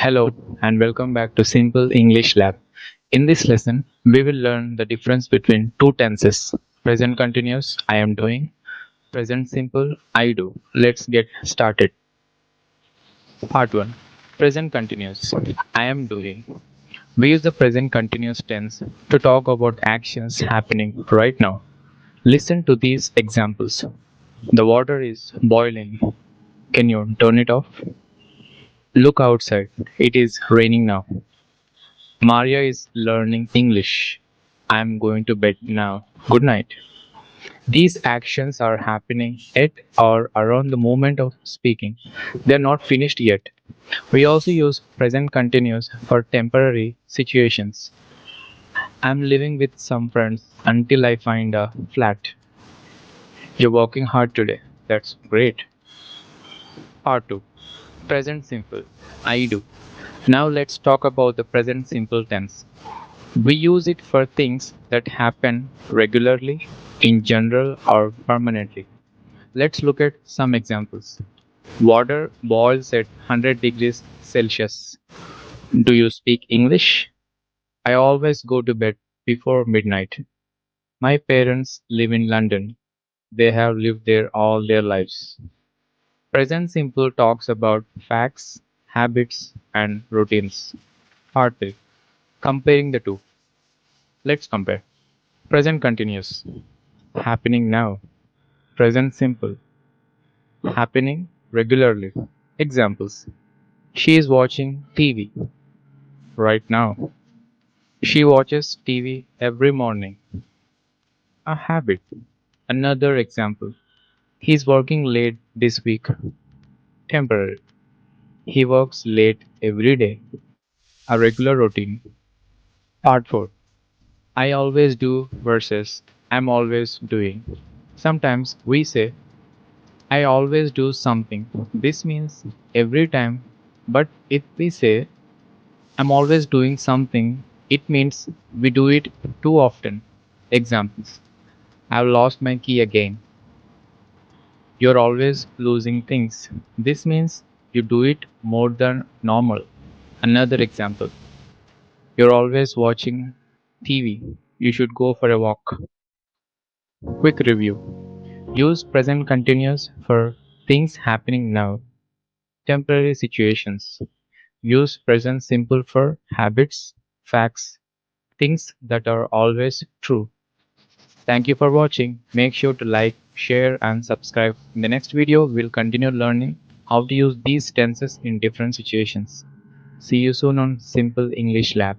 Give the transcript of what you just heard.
Hello and welcome back to Simple English Lab. In this lesson, we will learn the difference between two tenses. Present continuous, I am doing. Present simple, I do. Let's get started. Part 1. Present continuous, I am doing. We use the present continuous tense to talk about actions happening right now. Listen to these examples. The water is boiling. Can you turn it off? Look outside. It is raining now. Maria is learning English. I'm going to bed now. Good night. These actions are happening at or around the moment of speaking. They're not finished yet. We also use present continuous for temporary situations. I'm living with some friends until I find a flat. You're working hard today. That's great. Part 2. Present simple. I do. Now let's talk about the present simple tense. We use it for things that happen regularly, in general, or permanently. Let's look at some examples. Water boils at 100 degrees Celsius. Do you speak English? I always go to bed before midnight. My parents live in London. They have lived there all their lives. Present simple talks about facts, habits, and routines. Part 3. Comparing the two. Let's compare. Present continuous. Happening now. Present simple. Happening regularly. Examples. She is watching TV right now. She watches TV every morning. A habit. Another example. He's working late this week. Temporary. He works late every day. A regular routine. Part 4. I always do versus I'm always doing. Sometimes we say I always do something. This means every time. But if we say I'm always doing something, it means we do it too often. Examples. I've lost my key again. You're always losing things. This means you do it more than normal. Another example. You're always watching TV. You should go for a walk. Quick review. Use present continuous for things happening now. Temporary situations. Use present simple for habits, facts, things that are always true. Thank you for watching. Make sure to like, share, and subscribe. In the next video, we'll continue learning how to use these tenses in different situations. See you soon on Simple English Lab.